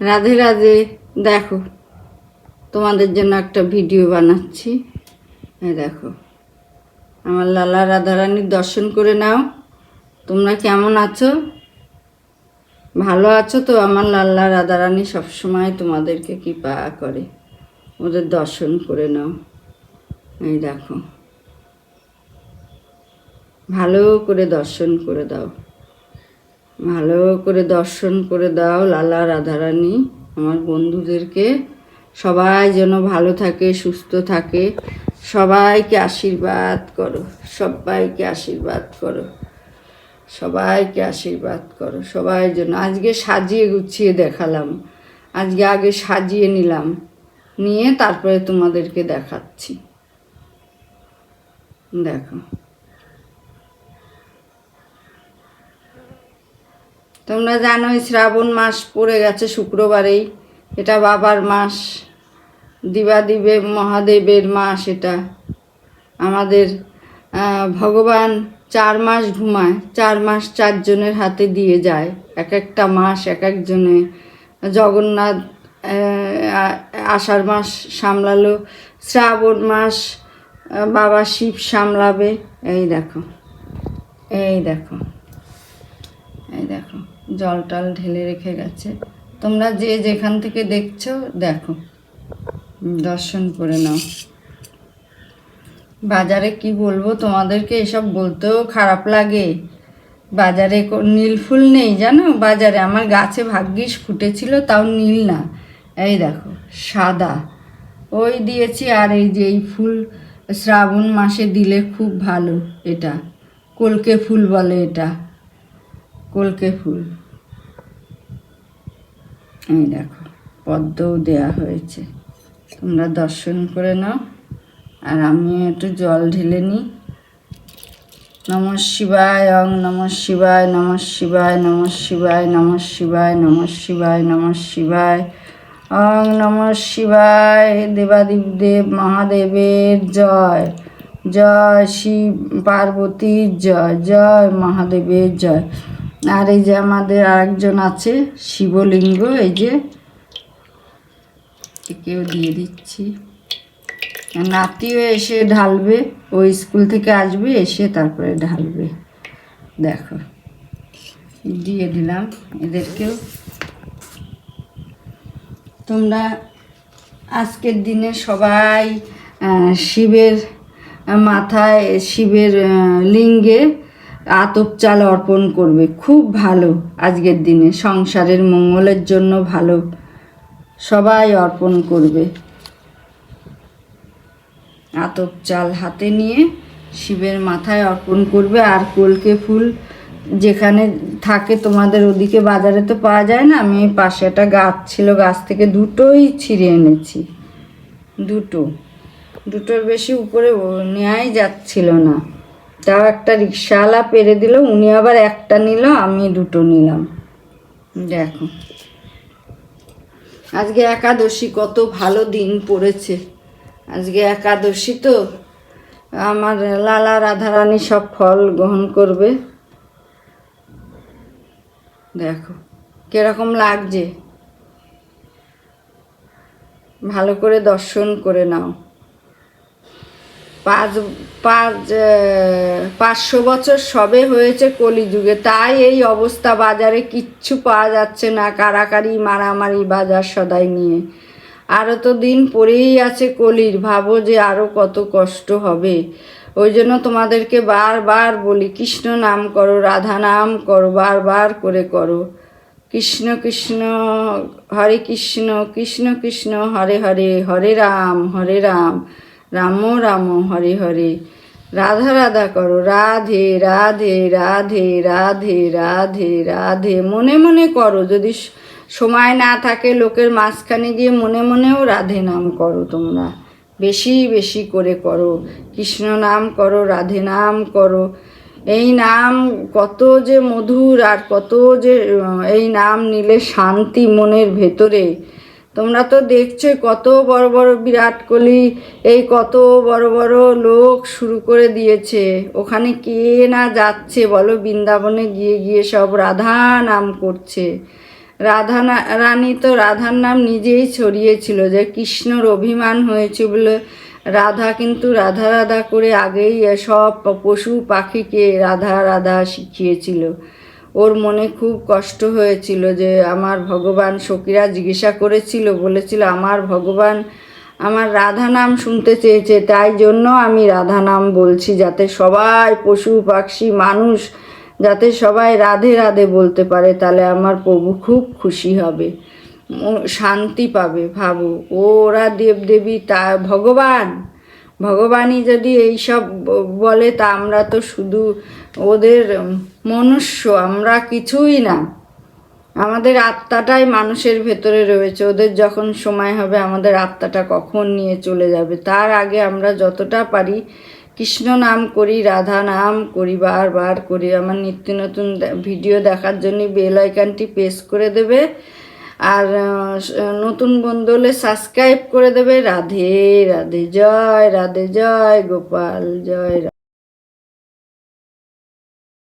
রাধে রাধে। দেখো, তোমাদের জন্য একটা ভিডিও বানাচ্ছি। এই দেখো, আমার লালা রাধারানীর দর্শন করে নাও। তোমরা কেমন আছো? ভালো আছো তো? আমার লাল্লা রাধারানী সবসময় তোমাদেরকে কৃপা করে, ওদের দর্শন করে নাও। এই দেখো, ভালো করে দর্শন করে দাও, ভালো করে দর্শন করে দাও লালা রাধারানী। আমার বন্ধুদেরকে সবাই যেন ভালো থাকে, সুস্থ থাকে। সবাইকে আশীর্বাদ করো, সবাইকে আশীর্বাদ করো, সবাইকে আশীর্বাদ করো। সবাই যেন আজকে সাজিয়ে গুছিয়ে দেখালাম, আজকে আগে সাজিয়ে নিলাম, নিয়ে তারপরে তোমাদেরকে দেখাচ্ছি। দেখো, তোমরা জানোই শ্রাবণ মাস পড়ে গেছে শুক্রবারেই। এটা বাবার মাস, দিবাদিবে মহাদেবের মাস। এটা আমাদের ভগবান 4 মাস ঘুমায়, 4 মাস 4 জনের হাতে দিয়ে যায়। এক একটা মাস এক একজনে। জগন্নাথ আষাঢ় মাস সামলালো, শ্রাবণ মাস বাবা শিব সামলাবে। এই দেখো, এই দেখো, এই দেখো, জল টল ঢেলে রেখে গেছে। তোমরা যে যেখান থেকে দেখছো দেখো, দর্শন করে নাও। বাজারে কি বলবো তোমাদেরকে, এসব বলতেও খারাপ লাগে। বাজারে নীল ফুল নেই জানো, বাজারে আমার গাছে ভাগ্যিস ফুটেছিল, তাও নীল না। এই দেখো, সাদা ওই দিয়েছি। আর এই যে এই ফুল শ্রাবণ মাসে দিলে খুব ভালো। এটা কলকে ফুল বলে, এটা কলকে ফুল। এই দেখো, পদ্মও দেয়া হয়েছে। তোমরা দর্শন করে নাও, আর আমি একটু জল ঢেলে নিই। নমঃ শিবায়, অং নমঃ শিবায়, নমঃ শিবায়, নমঃ শিবায়, নমঃ শিবায়, নমঃ শিবায়, নমঃ শিবায়, অং নমঃ শিবায়। দেবাদিব দেব মহাদেবের জয়, জয় শিব পার্বতীর জয়, জয় মহাদেবের জয়। আর এই যে আমাদের আরেকজন আছে শিবলিঙ্গ, এই যে একেও দিয়ে দিচ্ছি। নাতিও এসে ঢালবে, ও স্কুল থেকে আসবে, এসে তারপরে ঢালবে। দেখো, দিয়ে দিলাম এদেরকেও। তোমরা আজকের দিনে সবাই শিবের মাথায়, শিবের লিঙ্গে আতপ চাল অর্পণ করবে, খুব ভালো। আজকের দিনে সংসারের মঙ্গলের জন্য ভালো, সবাই অর্পণ করবে। আতপ চাল হাতে নিয়ে শিবের মাথায় অর্পণ করবে। আর কলকে ফুল যেখানে থাকে তোমাদের ওদিকে, বাজারে তো পাওয়া যায় না। আমি পাশে একটা গাছ ছিল, গাছ থেকে দুটোই ছিঁড়ে এনেছি। দুটোর বেশি উপরে নেওয়াই যাচ্ছিল না, তাও একটা রিক্সাওয়ালা পেরে দিল। উনি আবার একটা নিল, আমি দুটো নিলাম। দেখো, আজকে একাদশী, কত ভালো দিন পড়েছে। আজকে একাদশী তো আমার লালা রাধারানী সব ফল গ্রহণ করবে। দেখো কিরকম লাগছে, ভালো করে দর্শন করে নাও। 500 বছর সবে হয়েছে কলিযুগে, তাই এই অবস্থা। বাজারে কিচ্ছু পাওয়া যাচ্ছে না, কারাকারি মারামারি বাজার সদাই নিয়ে। আরও তো দিন পরেই আছে কলির, ভাবো যে আরও কত কষ্ট হবে। ওই জন্য তোমাদেরকে বারবার বলি, কৃষ্ণ নাম করো, রাধা নাম করো, বারবার করে করো। কৃষ্ণ কৃষ্ণ হরে কৃষ্ণ, কৃষ্ণ কৃষ্ণ হরে হরে, হরে রাম রাম রাম হরে হরে। রাধা রাধা করো, রাধে রাধে রাধে রাধে রাধে রাধে মনে মনে করো। যদি সময় না থাকে, লোকের মাঝখানে গিয়ে মনে মনেও রাধে নাম করো। তোমরা বেশি বেশি করে করো, কৃষ্ণ নাম করো, রাধে নাম করো। এই নাম কত যে মধুর, আর কত যে এই নাম নিলে শান্তি মনের ভেতরে। তোমরা তো দেখছোই, কত বড় বড় বিরাট কোহলি, এই কত বড় বড় লোক শুরু করে দিয়েছে। ওখানে কে না যাচ্ছে বলো, বৃন্দাবনে গিয়ে গিয়ে সব রাধা নাম করছে। রানী তো রাধার নাম নিজেই ছড়িয়েছিল যে কৃষ্ণর অভিমান হয়েছে বলে রাধা কিন্তু রাধা রাধা করে আগেই সব পশু পাখিকে রাধা রাধা শিখিয়েছিল। ওর মনে খুব কষ্ট হয়েছিল যে আমার ভগবান, সখীরা জিজ্ঞাসা করেছিল, বলেছিল আমার ভগবান আমার রাধা নাম শুনতে চেয়েছে, তাই জন্য আমি রাধা নাম বলছি, যাতে সবাই পশু পাখি মানুষ যাতে সবাই রাধে রাধে বলতে পারে, তাহলে আমার প্রভু খুব খুশি হবে, শান্তি পাবে। ভাবো, ওরা দেবদেবী, তা ভগবানই যদি এইসব বলে, তা আমরা তো শুধু ওদের মনুষ্য, আমরা কিছুই না। আমাদের আত্মাটাই মানুষের ভেতরে রয়েছে, ওদের যখন সময় হবে আমাদের আত্মাটা কখন নিয়ে চলে যাবে, তার আগে আমরা যতটা পারি কৃষ্ণ নাম করি, রাধা নাম করি, বারবার করি। আমার নিত্য নতুন ভিডিও দেখার জন্য বেল আইকনটি প্রেস করে দেবে, আর নতুন বন্ধু হলে সাবস্ক্রাইব করে দেবে। রাধে রাধে, জয় রাধে, জয় গোপাল, জয় রাধে।